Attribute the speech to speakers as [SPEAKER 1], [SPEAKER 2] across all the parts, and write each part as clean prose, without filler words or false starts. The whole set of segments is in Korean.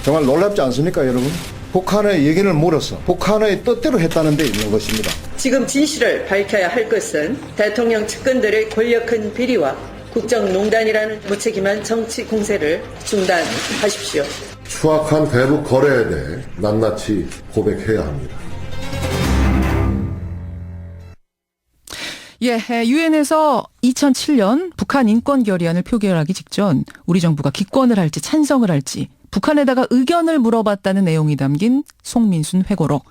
[SPEAKER 1] 정말 놀랍지 않습니까, 여러분? 북한의 얘기를 물어서 북한의 뜻대로 했다는 데 있는 것입니다.
[SPEAKER 2] 지금 진실을 밝혀야 할 것은 대통령 측근들의 권력큰 비리와 국정농단이라는 무책임한 정치 공세를 중단하십시오.
[SPEAKER 3] 추악한 대북 거래에 대해 낱낱이 고백해야 합니다.
[SPEAKER 4] 예, 유엔에서 2007년 북한 인권 결의안을 표결하기 직전 우리 정부가 기권을 할지 찬성을 할지 북한에다가 의견을 물어봤다는 내용이 담긴 송민순 회고록.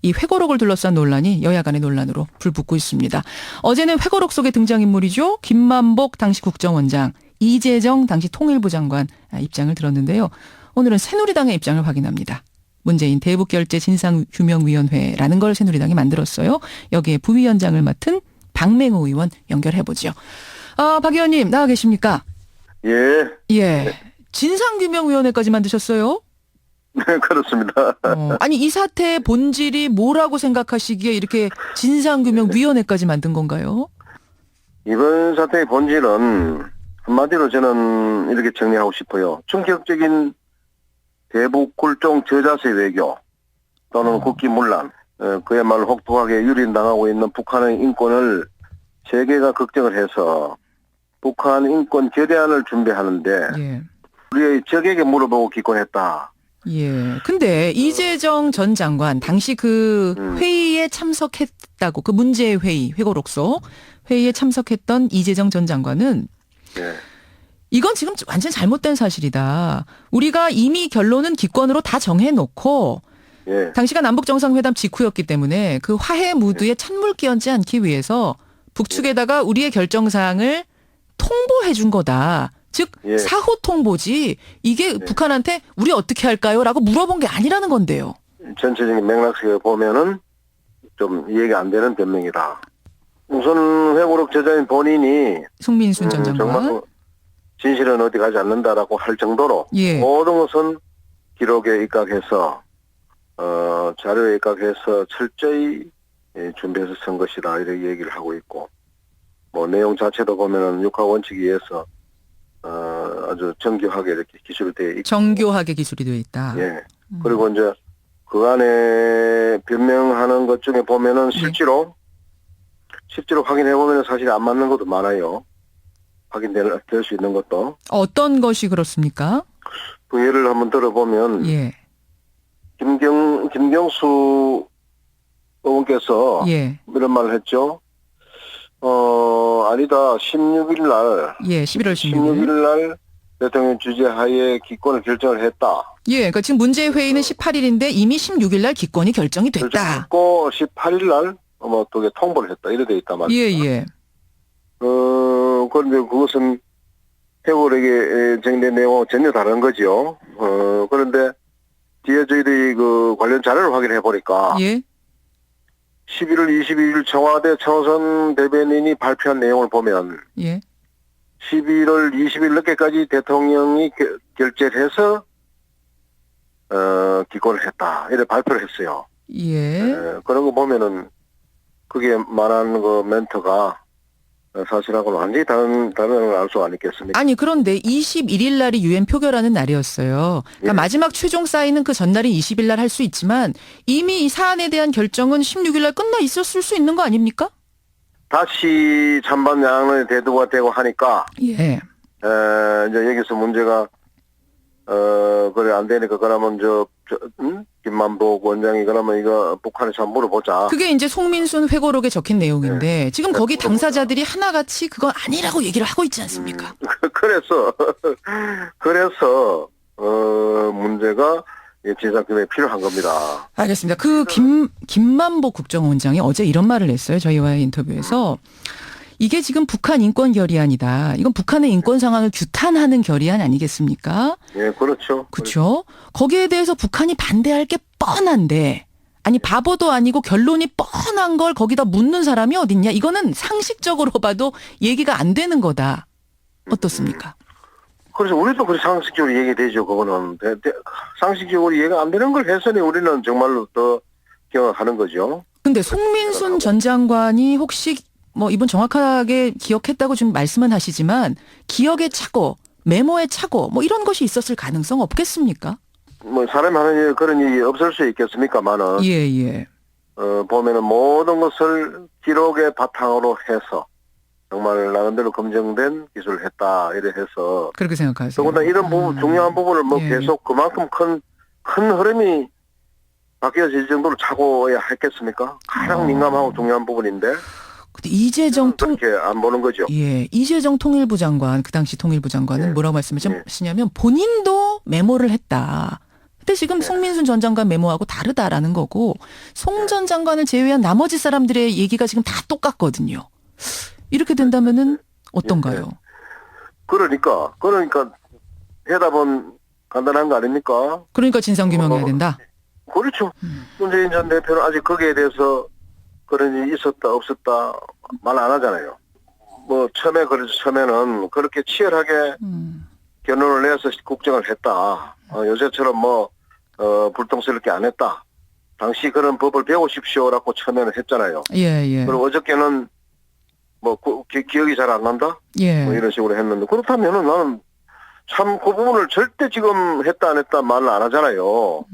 [SPEAKER 4] 이 회고록을 둘러싼 논란이 여야 간의 논란으로 불붙고 있습니다. 어제는 회고록 속의 등장인물이죠. 김만복 당시 국정원장, 이재정 당시 통일부 장관 입장을 들었는데요. 오늘은 새누리당의 입장을 확인합니다. 문재인 대북결제 진상규명위원회라는 걸 새누리당이 만들었어요. 여기에 부위원장을 맡은 박맹호 의원 연결해보죠. 박 의원님 나와 계십니까?
[SPEAKER 5] 예.
[SPEAKER 4] 예. 진상규명위원회까지 만드셨어요?
[SPEAKER 5] 네, 그렇습니다.
[SPEAKER 4] 아니 이 사태의 본질이 뭐라고 생각하시기에 이렇게 진상규명위원회까지 만든 건가요?
[SPEAKER 5] 이번 사태의 본질은 한마디로 저는 이렇게 정리하고 싶어요. 충격적인 대북 굴종 저자세 외교 또는 국기문란, 그야말로 혹독하게 유린당하고 있는 북한의 인권을 세계가 걱정을 해서 북한 인권 결의안을 준비하는데
[SPEAKER 4] 예.
[SPEAKER 5] 우리의 적에게 물어보고 기권했다.
[SPEAKER 4] 예. 근데 이재정 전 장관 당시 그 회의에 참석했다고 그 문제 회의 회고록소 회의에 참석했던 이재정 전 장관은
[SPEAKER 5] 네.
[SPEAKER 4] 이건 지금 완전 잘못된 사실이다. 우리가 이미 결론은 기권으로 다 정해놓고
[SPEAKER 5] 예.
[SPEAKER 4] 당시가 남북 정상회담 직후였기 때문에 그 화해 무드에 찬물 끼얹지 않기 위해서 북측에다가 우리의 결정사항을 통보해 준 거다. 즉
[SPEAKER 5] 예.
[SPEAKER 4] 사후 통보지 이게 북한한테 우리 어떻게 할까요? 라고 물어본 게 아니라는 건데요.
[SPEAKER 5] 전체적인 맥락을 보면은 좀 이해가 안 되는 변명이다. 우선 회고록 저자인 본인이
[SPEAKER 4] 송민순 전
[SPEAKER 5] 정말
[SPEAKER 4] 장관.
[SPEAKER 5] 진실은 어디 가지 않는다라고 할 정도로
[SPEAKER 4] 예.
[SPEAKER 5] 모든 것은 기록에 입각해서 자료에 입각해서 철저히 준비해서 쓴 것이다 이렇게 얘기를 하고 있고 뭐 내용 자체도 보면은 육하 원칙에 의해서 아주 정교하게 이렇게 기술되어 있고
[SPEAKER 4] 정교하게 기술이 되어 있다.
[SPEAKER 5] 예. 그리고 이제 그 안에 변명하는 것 중에 보면은 실제로 확인해 보면은 사실 안 맞는 것도 많아요. 확인될 수 있는 것도.
[SPEAKER 4] 어떤 것이 그렇습니까?
[SPEAKER 5] 그 예를 한번 들어보면
[SPEAKER 4] 예.
[SPEAKER 5] 김경수 의원께서
[SPEAKER 4] 예.
[SPEAKER 5] 이런 말을 했죠. 아니다. 16일 날.
[SPEAKER 4] 예. 11월 16일.
[SPEAKER 5] 16일 날 대통령 주재하에 기권을 결정을 했다.
[SPEAKER 4] 예. 그러니까 지금 문제 회의는 18일인데 이미 16일 날 기권이 결정이 됐다.
[SPEAKER 5] 결정했고 18일 날 또 통보를 했다. 이래 돼 있단 말이죠.
[SPEAKER 4] 예, 예.
[SPEAKER 5] 그런데 그것은 회고록에 정리된 내용은 전혀 다른 거죠. 그런데 뒤에 저희들이 그 관련 자료를 확인해 보니까
[SPEAKER 4] 예.
[SPEAKER 5] 11월 22일 청와대 차호선 대변인이 발표한 내용을 보면
[SPEAKER 4] 예.
[SPEAKER 5] 11월 20일 늦게까지 대통령이 결재를 해서 기권을 했다. 이렇게 발표를 했어요.
[SPEAKER 4] 예.
[SPEAKER 5] 그런 거 보면은 그게 말하는 그 멘트가 사실하고는 완전히 다른 걸 알 수 아니겠습니까?
[SPEAKER 4] 아니 그런데 21일 날이 유엔 표결하는 날이었어요. 그러니까
[SPEAKER 5] 예.
[SPEAKER 4] 마지막 최종 사인은 그 전날인 20일 날 할 수 있지만 이미 이 사안에 대한 결정은 16일 날 끝나 있었을 수 있는 거 아닙니까?
[SPEAKER 5] 다시 찬반 양의 대두가 되고 하니까
[SPEAKER 4] 예.
[SPEAKER 5] 이제 여기서 문제가 그래 안 되니까 그러면 김만복 원장이 그러면 이거 북한에서 한번 물어보자.
[SPEAKER 4] 그게 이제 송민순 회고록에 적힌 내용인데 지금 거기 당사자들이 하나같이 그건 아니라고 얘기를 하고 있지 않습니까?
[SPEAKER 5] 그래서 문제가 진상규명이 필요한 겁니다.
[SPEAKER 4] 알겠습니다. 그 김만복 국정원장이 어제 이런 말을 했어요. 저희와의 인터뷰에서. 이게 지금 북한 인권 결의안이다. 이건 북한의 인권 상황을 규탄하는 결의안 아니겠습니까?
[SPEAKER 5] 예, 그렇죠.
[SPEAKER 4] 그렇죠. 거기에 대해서 북한이 반대할 게 뻔한데 아니 바보도 아니고 결론이 뻔한 걸 거기다 묻는 사람이 어딨냐. 이거는 상식적으로 봐도 얘기가 안 되는 거다. 어떻습니까?
[SPEAKER 5] 그래서 우리도 그 상식적으로 얘기되죠. 그거는 상식적으로 이해가 안 되는 걸 해서니 우리는 정말로 더 경악하는 거죠.
[SPEAKER 4] 근데 송민순 전 장관이 혹시 뭐 이분 정확하게 기억했다고 지금 말씀은 하시지만 기억에 차고 메모에 차고 뭐 이런 것이 있었을 가능성 없겠습니까?
[SPEAKER 5] 뭐 사람이 하는 일 그런 일이 없을 수 있겠습니까만은
[SPEAKER 4] 예, 예.
[SPEAKER 5] 보면은 모든 것을 기록의 바탕으로 해서 정말 나름대로 검증된 기술을 했다 이래 해서
[SPEAKER 4] 그렇게 생각하세요.
[SPEAKER 5] 더군다나 이런 부분 중요한 부분을 뭐
[SPEAKER 4] 예.
[SPEAKER 5] 계속 그만큼 큰 흐름이 바뀌어질 정도로 차고야 했겠습니까? 가장 민감하고 중요한 부분인데
[SPEAKER 4] 근데 이재정
[SPEAKER 5] 그렇게 안 보는 거죠.
[SPEAKER 4] 예, 이재정 통일부 장관, 그 당시 통일부 장관은
[SPEAKER 5] 예.
[SPEAKER 4] 뭐라고 말씀하시냐면 본인도 메모를 했다. 근데 지금 송민순 전 장관 메모하고 다르다라는 거고 송 전 장관을 제외한 나머지 사람들의 얘기가 지금 다 똑같거든요. 이렇게 된다면은 어떤가요?
[SPEAKER 5] 그러니까 해답은 간단한 거 아닙니까?
[SPEAKER 4] 그러니까 진상규명해야 된다.
[SPEAKER 5] 그렇죠. 문재인 전 대표는 아직 거기에 대해서 그런 일이 있었다 없었다 말 안 하잖아요. 뭐 처음에는 그렇게 치열하게 결론을 내서 국정을 했다. 요새처럼 불통스럽게 안 했다. 당시 그런 법을 배우십시오라고 처음에는 했잖아요.
[SPEAKER 4] 예, 예.
[SPEAKER 5] 그리고 어저께는 기억이 잘 안 난다?
[SPEAKER 4] 예.
[SPEAKER 5] 뭐 이런 식으로 했는데 그렇다면은 나는 참 그 부분을 절대 지금 했다 안 했다 말을 안 하잖아요.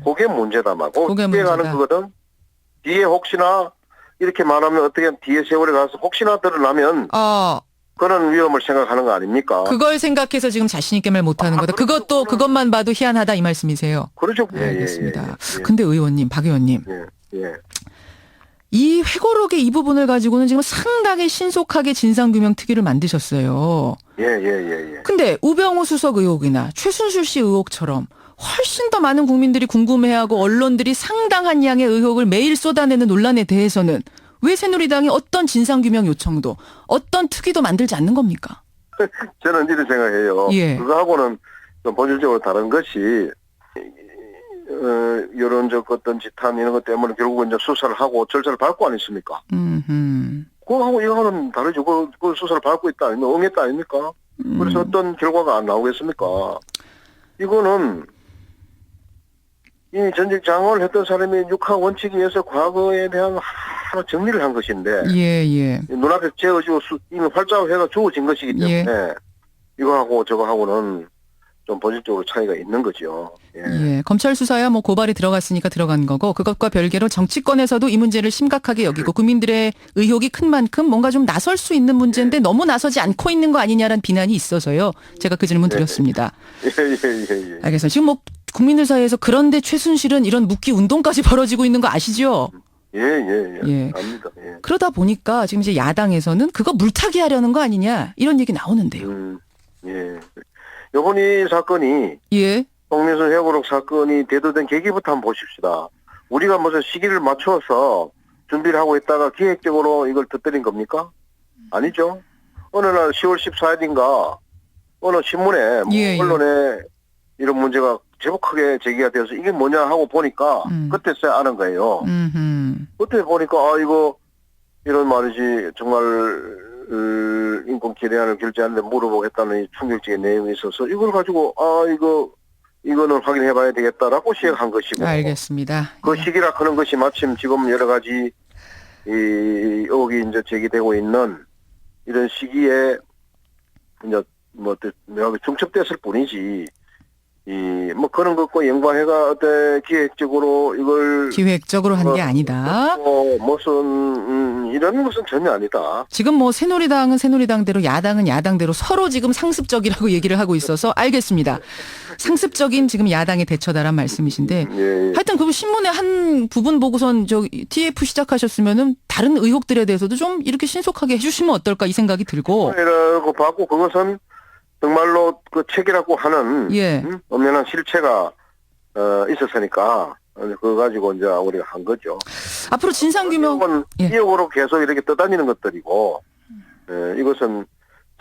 [SPEAKER 5] 그게 문제다 말고
[SPEAKER 4] 그게
[SPEAKER 5] 뒤에 가는
[SPEAKER 4] 문제다.
[SPEAKER 5] 거거든. 뒤에 혹시나 이렇게 말하면 어떻게 뒤에 세월에 가서 혹시나 드러나면 그런 위험을 생각하는 거 아닙니까?
[SPEAKER 4] 그걸 생각해서 지금 자신 있게 말 못하는 거다.
[SPEAKER 5] 그렇죠.
[SPEAKER 4] 그것만 봐도 희한하다 이 말씀이세요.
[SPEAKER 5] 그렇죠.
[SPEAKER 4] 알겠습니다.
[SPEAKER 5] 예.
[SPEAKER 4] 근데 의원님, 박 의원님.
[SPEAKER 5] 예.
[SPEAKER 4] 이 회고록의 이 부분을 가지고는 지금 상당히 신속하게 진상규명 특위를 만드셨어요.
[SPEAKER 5] 예.
[SPEAKER 4] 근데 우병우 수석 의혹이나 최순실 씨 의혹처럼 훨씬 더 많은 국민들이 궁금해하고 언론들이 상당한 양의 의혹을 매일 쏟아내는 논란에 대해서는 왜 새누리당이 어떤 진상규명 요청도 어떤 특위도 만들지 않는 겁니까?
[SPEAKER 5] 저는 이렇게 생각해요.
[SPEAKER 4] 예.
[SPEAKER 5] 그거하고는 좀 본질적으로 다른 것이 여론적 어떤 지탄 이런 것 때문에 결국은 이제 수사를 하고 절차를 밟고 아니습니까? 그거하고 이거는 다르죠. 그 수사를 밟고 있다 아니면 응했다 아닙니까? 그래서 어떤 결과가 안 나오겠습니까? 이거는 이 전직 장관을 했던 사람이 육하 원칙에 의해서 과거에 대한 하나 정리를 한 것인데
[SPEAKER 4] 예.
[SPEAKER 5] 눈앞에 재어지고 이미 활자해가 주어진 것이기 때문에 이거하고 저거하고는 좀 본질적으로 차이가 있는 거죠.
[SPEAKER 4] 예. 검찰 수사야 뭐 고발이 들어갔으니까 들어간 거고 그것과 별개로 정치권에서도 이 문제를 심각하게 여기고 국민들의 의혹이 큰 만큼 뭔가 좀 나설 수 있는 문제인데 너무 나서지 않고 있는 거 아니냐라는 비난이 있어서요. 제가 그 질문 드렸습니다.
[SPEAKER 5] 예.
[SPEAKER 4] 알겠습니다. 지금 뭐 국민들 사이에서 그런데 최순실은 이런 묵기 운동까지 벌어지고 있는 거 아시죠?
[SPEAKER 5] 예. 압니다. 예.
[SPEAKER 4] 그러다 보니까 지금 이제 야당에서는 그거 물타기 하려는 거 아니냐 이런 얘기 나오는데요.
[SPEAKER 5] 예. 요번 이 사건이
[SPEAKER 4] 예.
[SPEAKER 5] 송민순 회고록 사건이 대두된 계기부터 한번 보십시다. 우리가 무슨 시기를 맞춰서 준비를 하고 있다가 기획적으로 이걸 터뜨린 겁니까? 아니죠. 어느 날 10월 14일인가 어느 신문에 언론에 이런 문제가 제법 크게 제기가 되어서 이게 뭐냐 하고 보니까 그때서야 아는 거예요. 그때 보니까 이거 이런 말이지 정말 인권 기대안을 결제하는데 물어보겠다는 충격적인 내용이 있어서 이걸 가지고 이거는 확인해 봐야 되겠다라고 시작한 것이고.
[SPEAKER 4] 알겠습니다.
[SPEAKER 5] 그 시기라 하는 것이 마침 지금 여러 가지 이 의혹이 이제 제기되고 있는 이런 시기에 이제 뭐 묘하게 중첩됐을 뿐이지 뭐 그런 것과 연관해가 어때 기획적으로 이걸
[SPEAKER 4] 기획적으로 한 게 아니다.
[SPEAKER 5] 무슨 이런 것은 전혀 아니다.
[SPEAKER 4] 지금 뭐 새누리당은 새누리당대로 야당은 야당대로 서로 지금 상습적이라고 얘기를 하고 있어서 알겠습니다. 상습적인 지금 야당의 대처다란 말씀이신데 하여튼 그 신문의 한 부분 보고선 TF 시작하셨으면은 다른 의혹들에 대해서도 좀 이렇게 신속하게 해주시면 어떨까 이 생각이 들고.
[SPEAKER 5] 이라고 봤고 그것은 정말로 그 책이라고 하는 엄연한 실체가 있었으니까 그거 가지고 이제 우리가 한 거죠.
[SPEAKER 4] 앞으로 진상규명
[SPEAKER 5] 이역으로 계속 이렇게 떠다니는 것들이고 이것은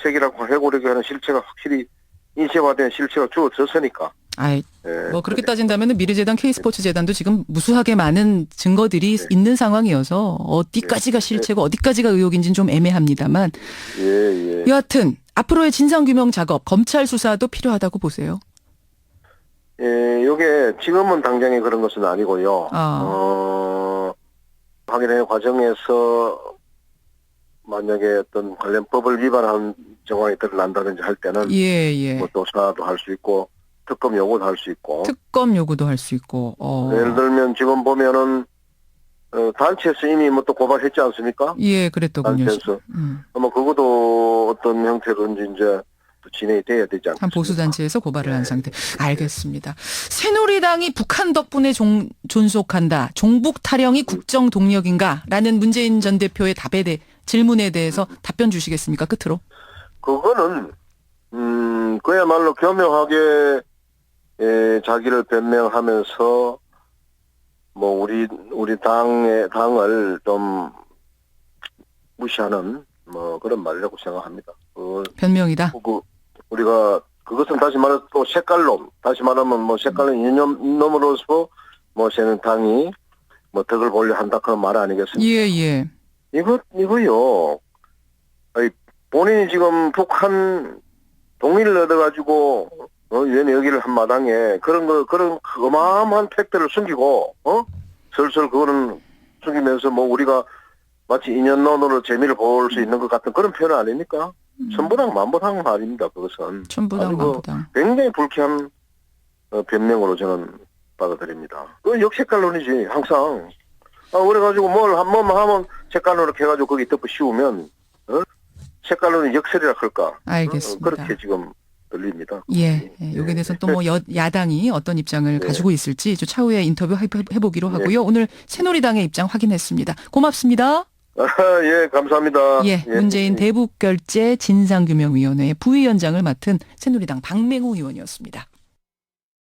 [SPEAKER 5] 책이라고 해고력이 하는 실체가 확실히 인쇄화된 실체가 주어졌으니까.
[SPEAKER 4] 뭐 그렇게 따진다면 미래재단 K스포츠재단도 지금 무수하게 많은 증거들이 있는 상황이어서 어디까지가 실체고 어디까지가 의혹인지는 좀 애매합니다만 여하튼 앞으로의 진상규명 작업 검찰 수사도 필요하다고 보세요.
[SPEAKER 5] 요게 지금은 당장에 그런 것은 아니고요. 확인의 과정에서 만약에 어떤 관련 법을 위반한 정황이 드러난다든지 할 때는 뭐 조사도 할 수 있고 특검 요구도 할 수 있고.
[SPEAKER 4] 특검 요구도 할 수 있고.
[SPEAKER 5] 예를 들면 지금 보면은 단체에서 이미 뭐 또 고발했지 않습니까?
[SPEAKER 4] 예, 그랬더군요.
[SPEAKER 5] 단체에서. 뭐 그것도 어떤 형태로든지 이제 또 진행이 돼야 되지 않습니까?
[SPEAKER 4] 한 보수단체에서 고발을 한 상태. 알겠습니다. 새누리당이 북한 덕분에 존속한다. 종북 타령이 국정 동력인가? 라는 문재인 전 대표의 질문에 대해서 답변 주시겠습니까? 끝으로.
[SPEAKER 5] 그거는 그야말로 교묘하게 자기를 변명하면서 뭐 우리 당을 좀 무시하는 뭐 그런 말이라고 생각합니다.
[SPEAKER 4] 변명이다.
[SPEAKER 5] 우리가 그것은 다시 말해서 또 색깔론, 다시 말하면 뭐 색깔론 이념으로서 뭐 새누리당이 뭐 덕을 보려 한다 그런 말 아니겠습니까?
[SPEAKER 4] 예.
[SPEAKER 5] 이거요. 아니, 본인이 지금 북한 동의를 얻어가지고 유엔 여기를 한 마당에 그런 어마어마한 팩트를 숨기고 슬슬 그거는 숨기면서 뭐 우리가 마치 인연론으로 재미를 볼 수 있는 것 같은 그런 표현 아닙니까? 천부당 만부당 말입니다. 그것은
[SPEAKER 4] 천부당 만부당.
[SPEAKER 5] 굉장히 불쾌한 변명으로 저는 받아들입니다. 그건 역색깔론이지 항상. 그래가지고 뭘 하면 색깔론을 해가지고 거기 덮어 씌우면 색깔론이 역설이라 할까?
[SPEAKER 4] 알겠습니다.
[SPEAKER 5] 그렇게 지금 들립니다.
[SPEAKER 4] 예. 여기에 대해서는 또 뭐 야당이 어떤 입장을 가지고 있을지 좀 차후에 인터뷰 해보기로 하고요. 오늘 새누리당의 입장 확인했습니다. 고맙습니다.
[SPEAKER 5] 예, 감사합니다.
[SPEAKER 4] 예, 문재인 대북결제 진상규명위원회 부위원장을 맡은 새누리당 박맹호 의원이었습니다.